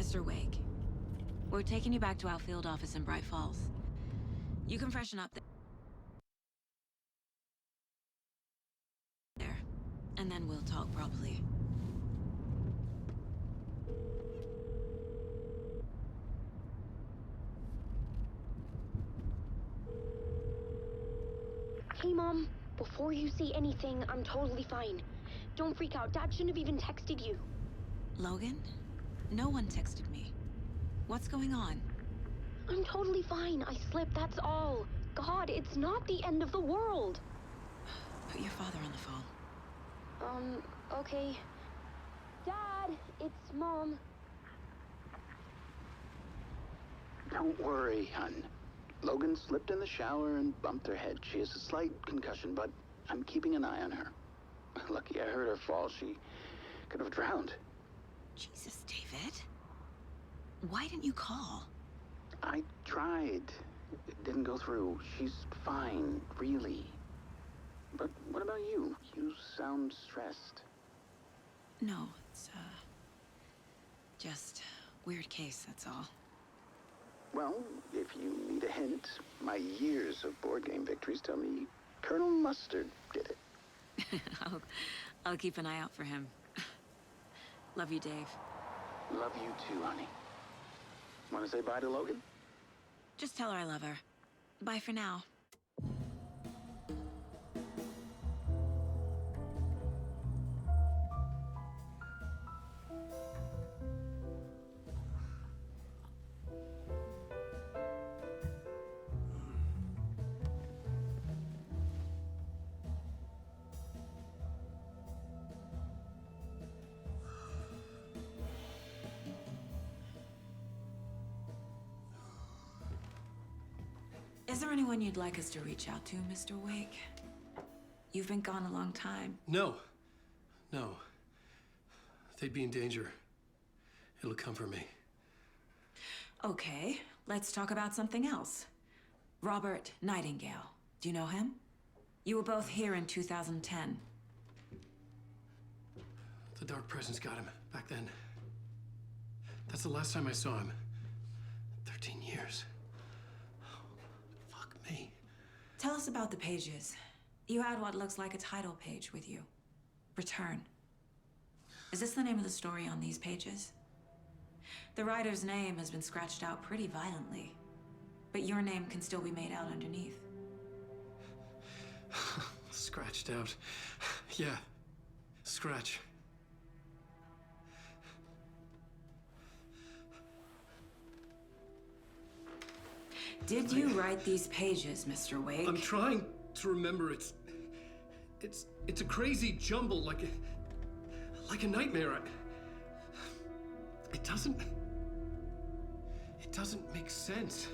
Mr. Wake, we're taking you back to our field office in Bright Falls. You can freshen up there, and then we'll talk properly. Hey, Mom. Before you say anything, I'm totally fine. Don't freak out. Dad shouldn't have even texted you. Logan? No one texted me. What's going on? I'm totally fine. I slipped, that's all. God, it's not the end of the world. Put your father on the phone. Okay. Dad, it's Mom. Don't worry, hon. Logan slipped in the shower and bumped her head. She has a slight concussion, but I'm keeping an eye on her. Lucky I heard her fall. She could have drowned. Jesus, David. Why didn't you call? I tried. It didn't go through. She's fine, really. But what about you? You sound stressed. No, it's, just weird case, that's all. Well, if you need a hint, my years of board game victories tell me Colonel Mustard did it. I'll keep an eye out for him. Love you, Dave. Love you too, honey. Want to say bye to Logan? Just tell her I love her. Bye for now. Is there anyone you'd like us to reach out to, Mr. Wake? You've been gone a long time. No. They'd be in danger. It'll come for me. Okay, let's talk about something else. Robert Nightingale. Do you know him? You were both here in 2010. The Dark Presence got him back then. That's the last time I saw him. 13 years. Fuck me. Tell us about the pages. You had what looks like a title page with you. Return. Is this the name of the story on these pages? The writer's name has been scratched out pretty violently, but your name can still be made out underneath. Scratched out. Yeah. Scratch. Did you write these pages, Mr. Wake? I'm trying to remember. It's a crazy jumble, like a nightmare. It doesn't make sense.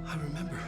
I remember.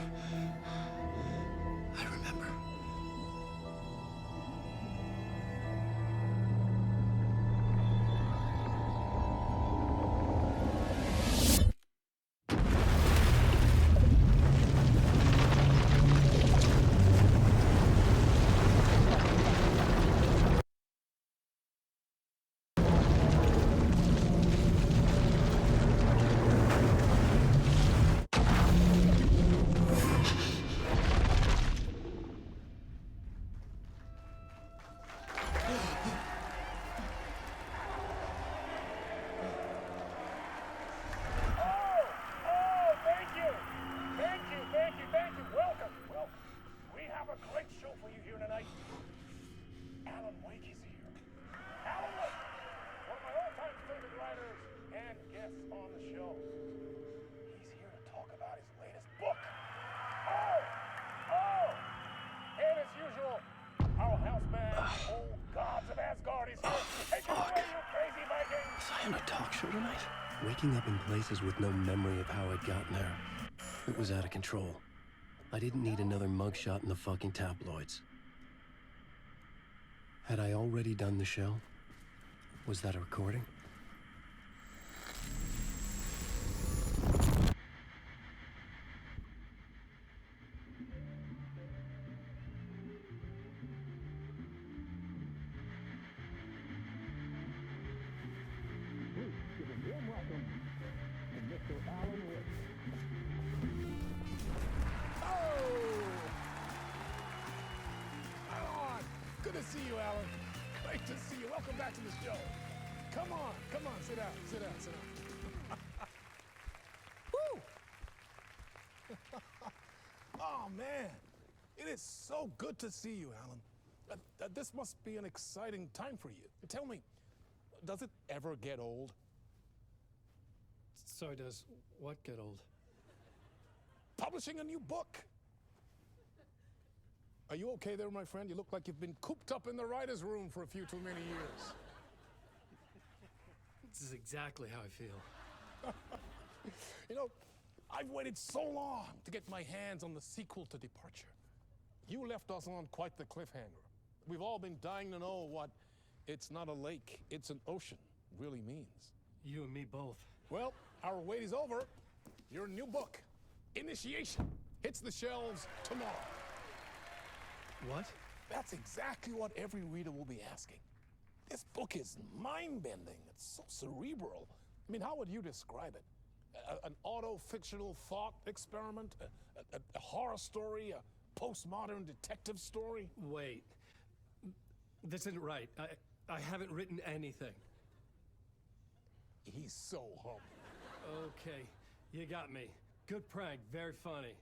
Waking up in places with no memory of how I'd gotten there. It was out of control. I didn't need another mugshot in the fucking tabloids. Had I already done the show? Was that a recording? Good to see you, Alan. Great to see you. Welcome back to the show. Come on, sit down. Woo! Oh, man. It is so good to see you, Alan. This must be an exciting time for you. Tell me, does it ever get old? Sorry, does what get old? Publishing a new book. Are you okay there, my friend? You look like you've been cooped up in the writer's room for a few too many years. This is exactly how I feel. You know, I've waited so long to get my hands on the sequel to Departure. You left us on quite the cliffhanger. We've all been dying to know what "it's not a lake, it's an ocean" really means. You and me both. Well, our wait is over. Your new book, Initiation, hits the shelves tomorrow. What? That's exactly what every reader will be asking. This book is mind-bending. It's so cerebral. I mean, how would you describe it? An auto-fictional thought experiment? A horror story? A postmodern detective story? Wait. This isn't right. I haven't written anything. He's so humble. Okay, you got me. Good prank, very funny.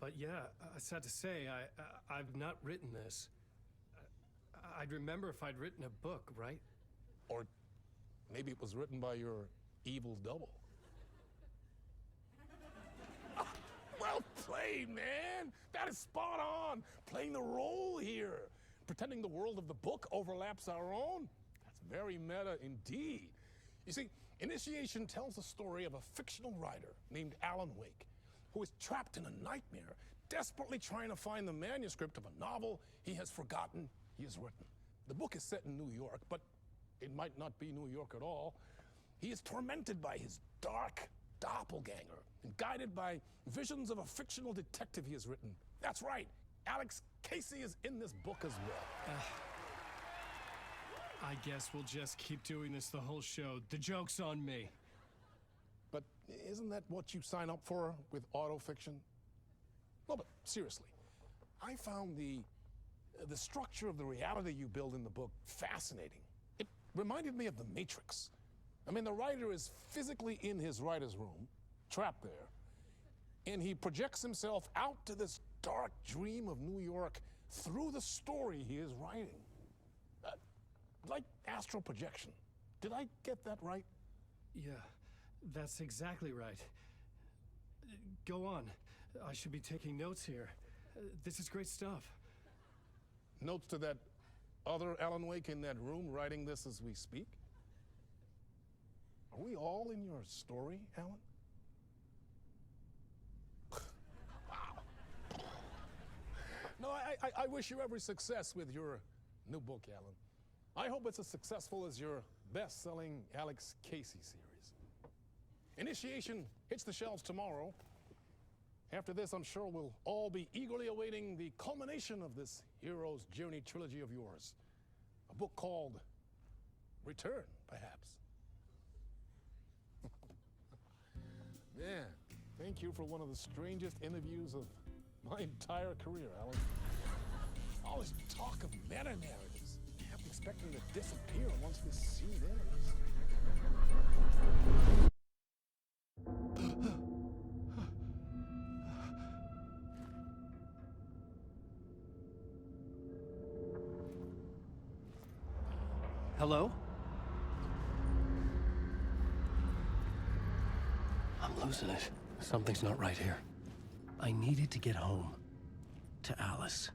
But yeah, sad to say, I've not written this. I'd remember if I'd written a book, right? Or maybe it was written by your evil double. Well played, man! That is spot on! Playing the role here. Pretending the world of the book overlaps our own. That's very meta indeed. You see, Initiation tells the story of a fictional writer named Alan Wake, who is trapped in a nightmare, desperately trying to find the manuscript of a novel he has forgotten he has written. The book is set in New York, but it might not be New York at all. He is tormented by his dark doppelganger and guided by visions of a fictional detective he has written. That's right, Alex Casey is in this book as well. I guess we'll just keep doing this the whole show. The joke's on me. But isn't that what you sign up for with autofiction? No, but seriously, I found the structure of the reality you build in the book fascinating. It reminded me of The Matrix. I mean, the writer is physically in his writer's room, trapped there, and he projects himself out to this dark dream of New York through the story he is writing. Like astral projection. Did I get that right? Yeah, that's exactly right. Go on. I should be taking notes here. This is great stuff. Notes to that other Alan Wake in that room writing this as we speak? Are we all in your story, Alan? Wow. No, I wish you every success with your new book, Alan. I hope it's as successful as your best-selling Alex Casey series. Initiation hits the shelves tomorrow. After this, I'm sure we'll all be eagerly awaiting the culmination of this hero's journey trilogy of yours. A book called Return, perhaps. Man, thank you for one of the strangest interviews of my entire career, Alan. All this talk of meta-narratives. I'm expecting to disappear once this scene ends. Hello? I'm losing it. Something's not right here. I needed to get home. To Alice.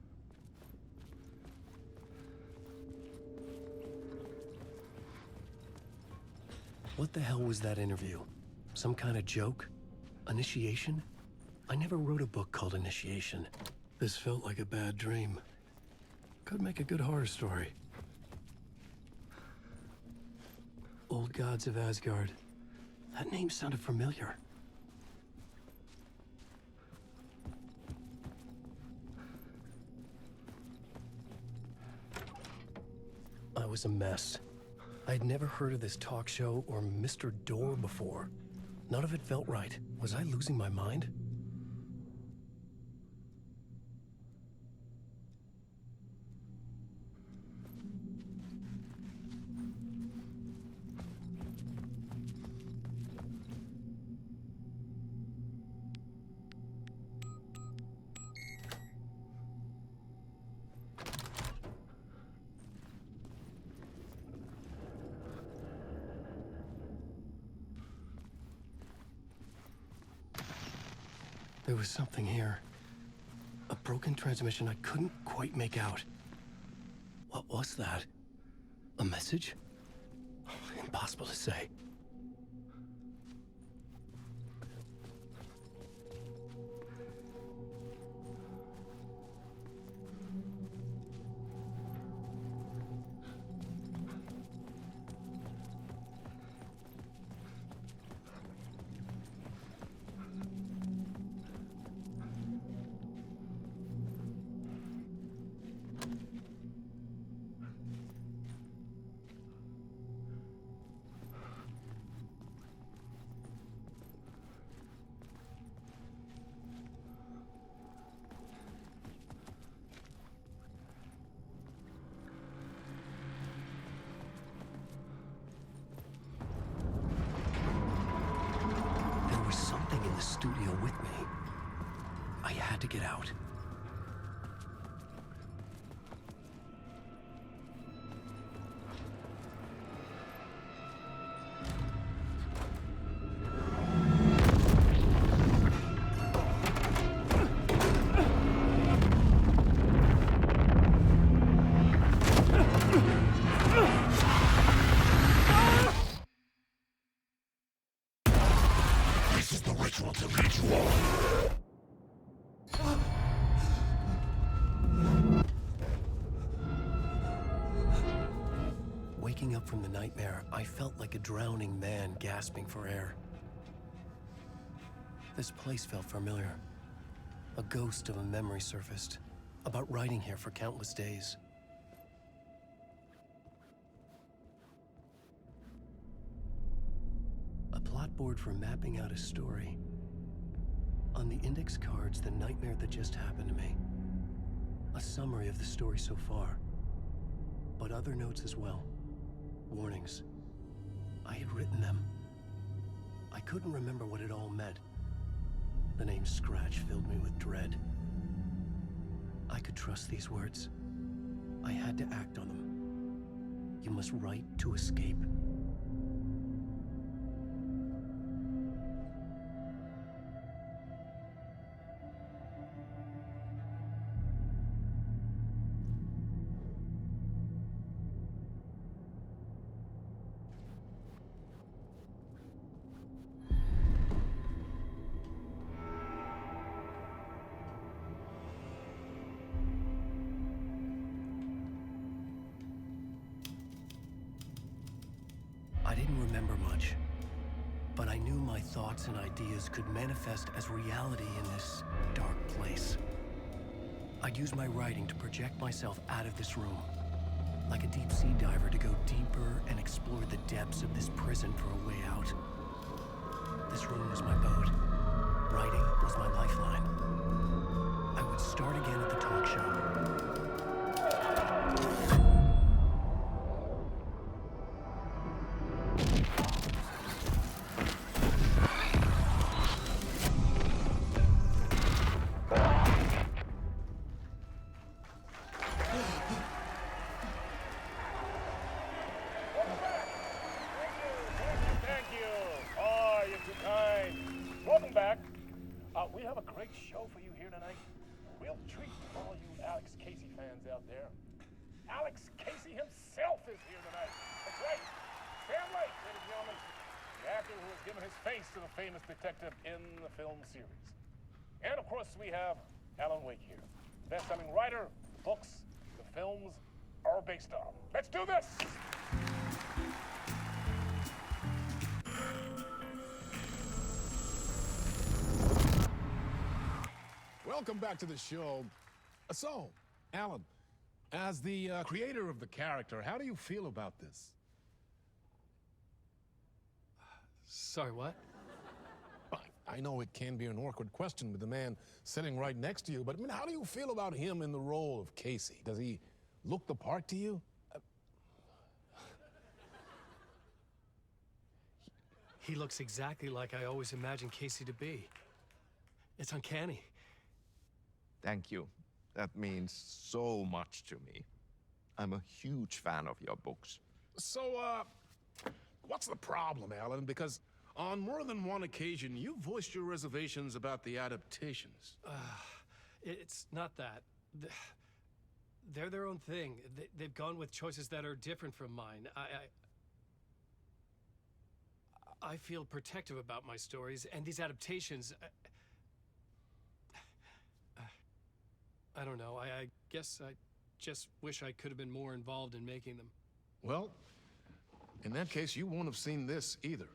What the hell was that interview? Some kind of joke? Initiation? I never wrote a book called Initiation. This felt like a bad dream. Could make a good horror story. Old Gods of Asgard. That name sounded familiar. I was a mess. I'd never heard of this talk show or Mr. Door before. None of it felt right. Was I losing my mind? There was something here. A broken transmission I couldn't quite make out. What was that? A message? Impossible to say. In the studio with me. I had to get out. Waking up from the nightmare, I felt like a drowning man gasping for air. This place felt familiar. A ghost of a memory surfaced, about writing here for countless days. A plot board for mapping out a story. On the index cards, the nightmare that just happened to me. A summary of the story so far, but other notes as well. Warnings. I had written them. I couldn't remember what it all meant. The name Scratch filled me with dread. I could trust these words. I had to act on them. You must write to escape. I didn't remember much, but I knew my thoughts and ideas could manifest as reality in this dark place. I'd use my writing to project myself out of this room, like a deep sea diver to go deeper and explore the depths of this prison for a way out. This room was my boat. Writing was my lifeline. I would start again at the talk show. We have a great show for you here tonight. Real treat for all you Alex Casey fans out there. Alex Casey himself is here tonight. That's right. Sam Lake, ladies and gentlemen, the actor who has given his face to the famous detective in the film series. And of course, we have Alan Wake here, best-selling writer, books the films are based on. Let's do this! Welcome back to the show. So, Alan, as the creator of the character, how do you feel about this? Sorry, what? I know it can be an awkward question with the man sitting right next to you, but I mean, how do you feel about him in the role of Casey? Does he look the part to you? He looks exactly like I always imagined Casey to be. It's uncanny. Thank you. That means so much to me. I'm a huge fan of your books. So, what's the problem, Alan? Because on more than one occasion, you voiced your reservations about the adaptations. It's not that. They're their own thing. They've gone with choices that are different from mine. I feel protective about my stories, and these adaptations... I don't know. I guess I just wish I could have been more involved in making them. Well, in that case, you won't have seen this either.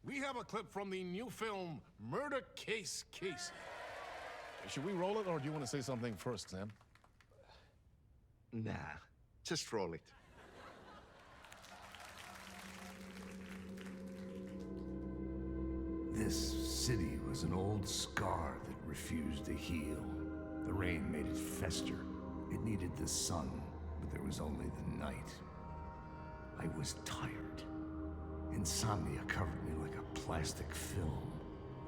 We have a clip from the new film, Murder Case Casey. Should we roll it, or do you want to say something first, Sam? Nah, just roll it. This city was an old scar that refused to heal. The rain made it fester. It needed the sun, but there was only the night. I was tired. Insomnia covered me like a plastic film.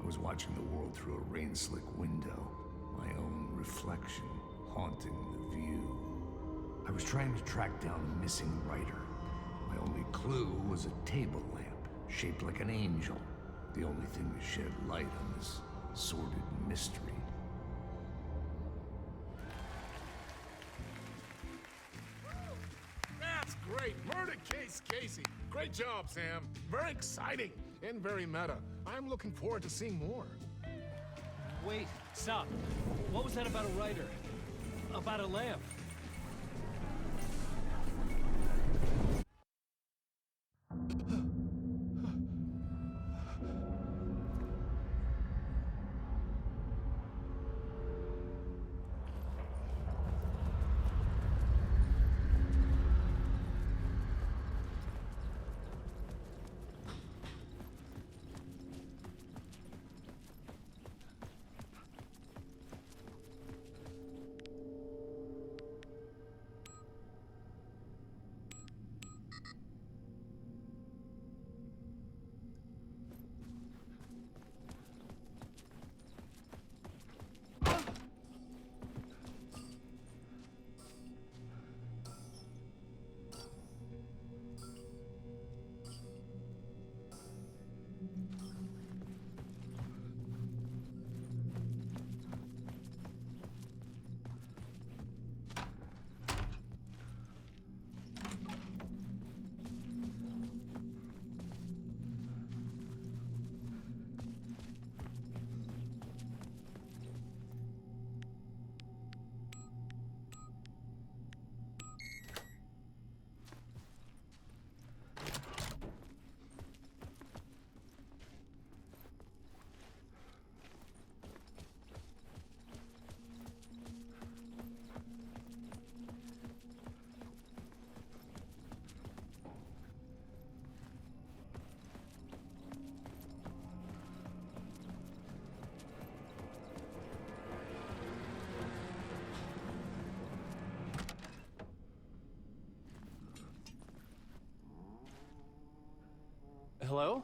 I was watching the world through a rain-slick window, my own reflection haunting the view. I was trying to track down a missing writer. My only clue was a table lamp, shaped like an angel. The only thing to shed light on this sordid mystery. That's great! Murder Case Casey! Great job, Sam. Very exciting and very meta. I'm looking forward to seeing more. Wait, stop. What was that about a writer? About a lamp? Hello?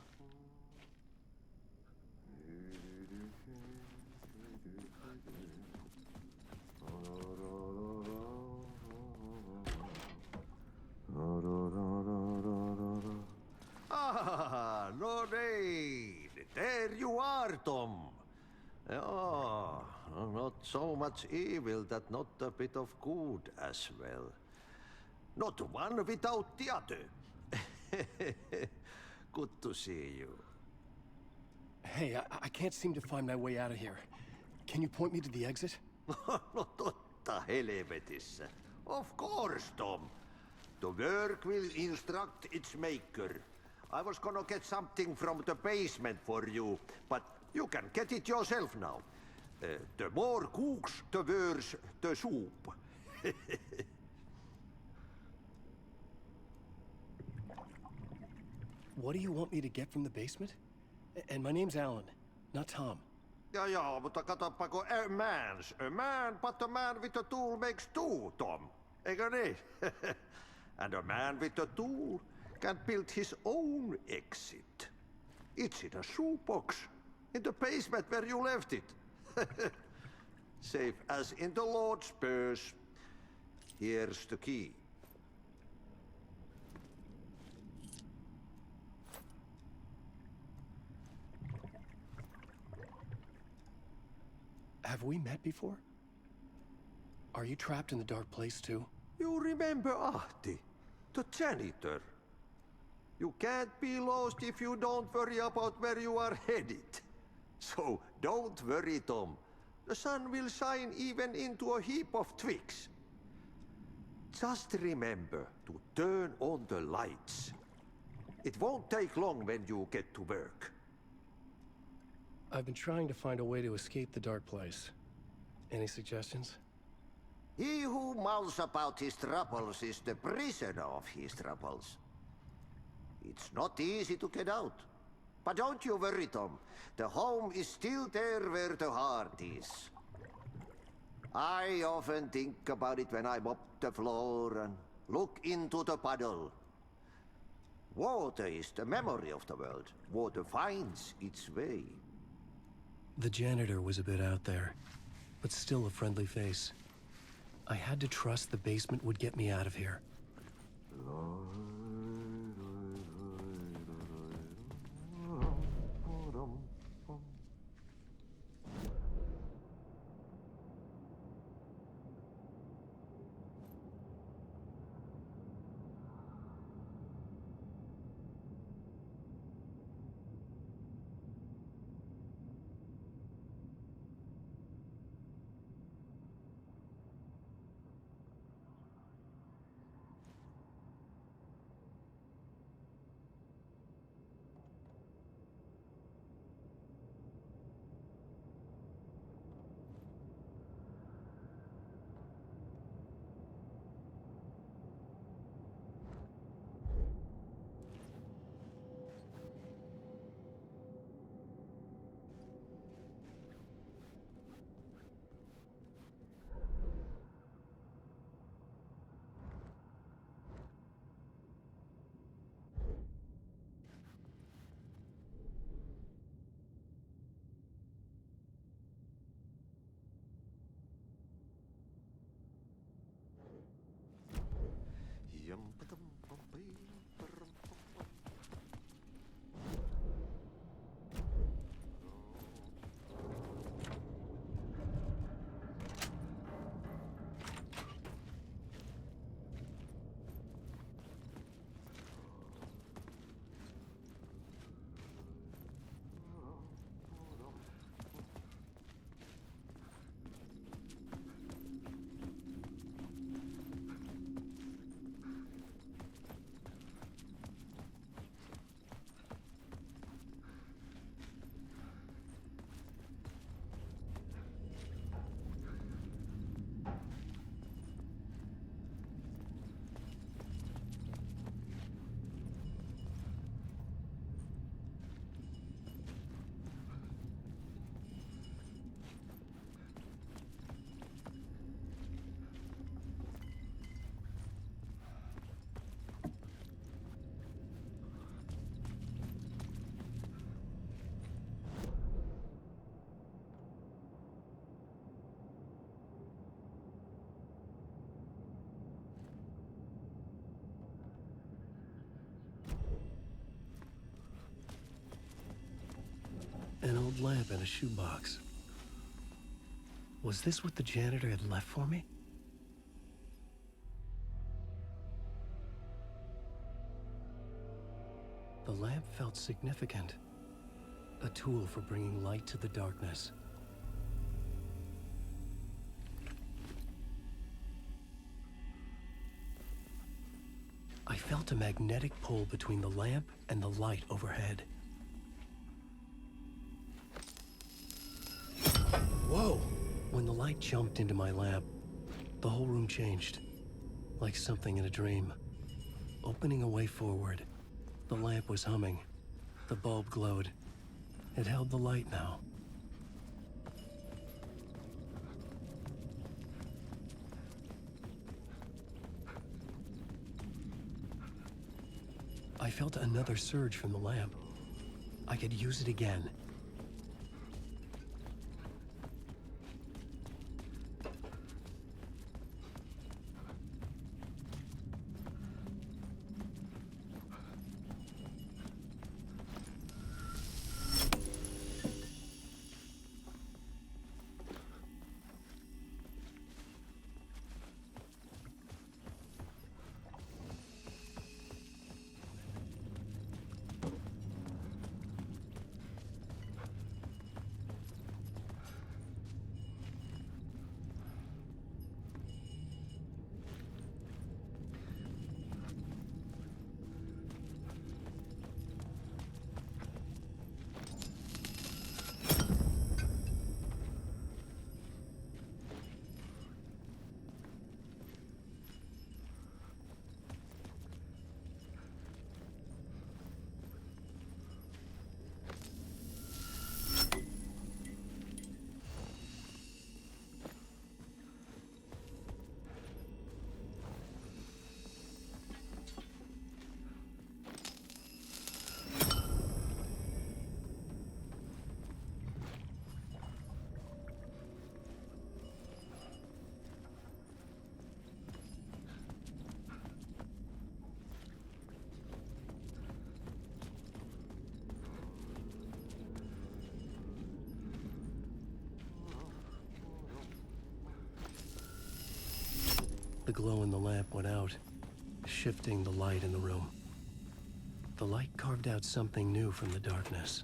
Ah, Lorraine! There you are, Tom. Oh, not so much evil that not a bit of good as well. Not one without the other. Good to see you. Hey, I can't seem to find my way out of here. Can you point me to the exit? No totta helvetissä. Of course, Tom. The work will instruct its maker. I was gonna get something from the basement for you, but you can get it yourself now. The more cooks, the worse the soup. What do you want me to get from the basement? And my name's Alan, not Tom. Ja, mutta katsoppa kun a man, but a man with a tool makes two, Tom. Eikö niin? And a man with a tool can build his own exit. It's in a shoebox, in the basement where you left it. Safe as in the Lord's purse. Here's the key. Have we met before? Are you trapped in the dark place too? You remember Ahti, the janitor. You can't be lost if you don't worry about where you are headed. So don't worry, Tom. The sun will shine even into a heap of twigs. Just remember to turn on the lights. It won't take long when you get to work. I've been trying to find a way to escape the dark place. Any suggestions? He who mouths about his troubles is the prisoner of his troubles. It's not easy to get out. But don't you worry, Tom. The home is still there where the heart is. I often think about it when I mop the floor and look into the puddle. Water is the memory of the world. Water finds its way. The janitor was a bit out there, but still a friendly face. I had to trust the basement would get me out of here. An old lamp in a shoebox. Was this what the janitor had left for me? The lamp felt significant. A tool for bringing light to the darkness. I felt a magnetic pull between the lamp and the light overhead. Whoa! When the light jumped into my lamp, the whole room changed. Like something in a dream. Opening a way forward. The lamp was humming. The bulb glowed. It held the light now. I felt another surge from the lamp. I could use it again. The glow in the lamp went out, shifting the light in the room. The light carved out something new from the darkness.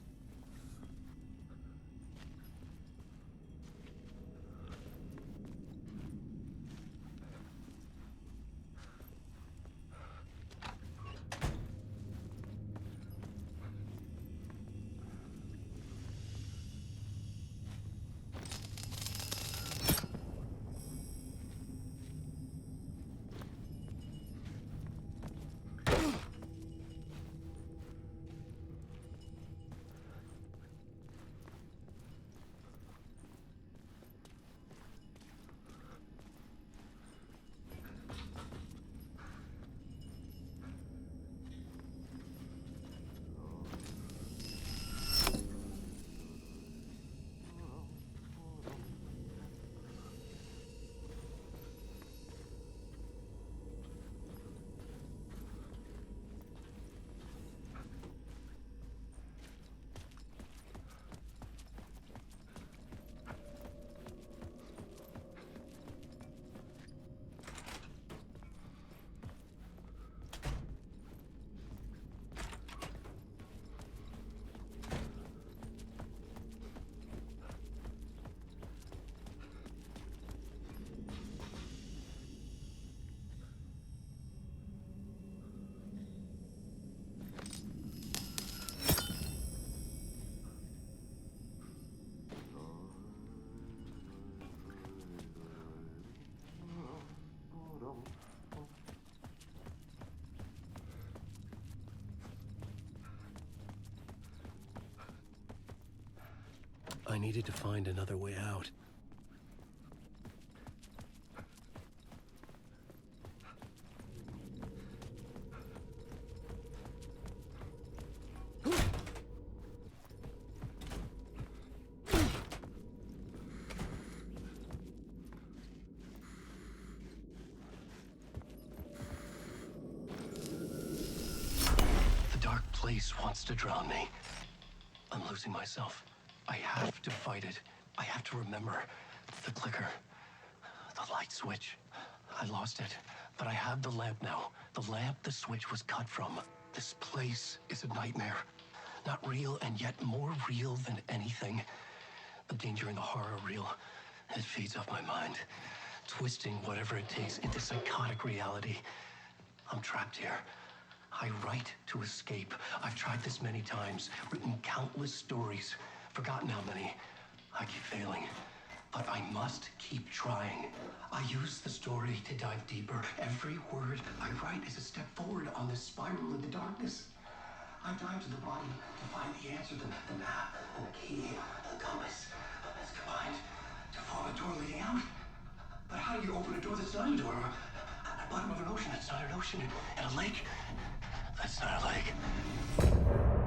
I needed to find another way out. The dark place wants to drown me. I'm losing myself. I have to fight it. I have to remember. The clicker. The light switch. I lost it. But I have the lamp now. The lamp the switch was cut from. This place is a nightmare. Not real, and yet more real than anything. The danger and the horror real. It feeds off my mind. Twisting whatever it takes into psychotic reality. I'm trapped here. I write to escape. I've tried this many times. Written countless stories. Forgotten how many. I keep failing. But I must keep trying. I use the story to dive deeper. Every word I write is a step forward on this spiral into darkness. I dive to the body to find the answer, the map, and the key, and the compass. That's combined to form a door leading out. But how do you open a door that's not a door? At the bottom of an ocean that's not an ocean, and a lake that's not a lake.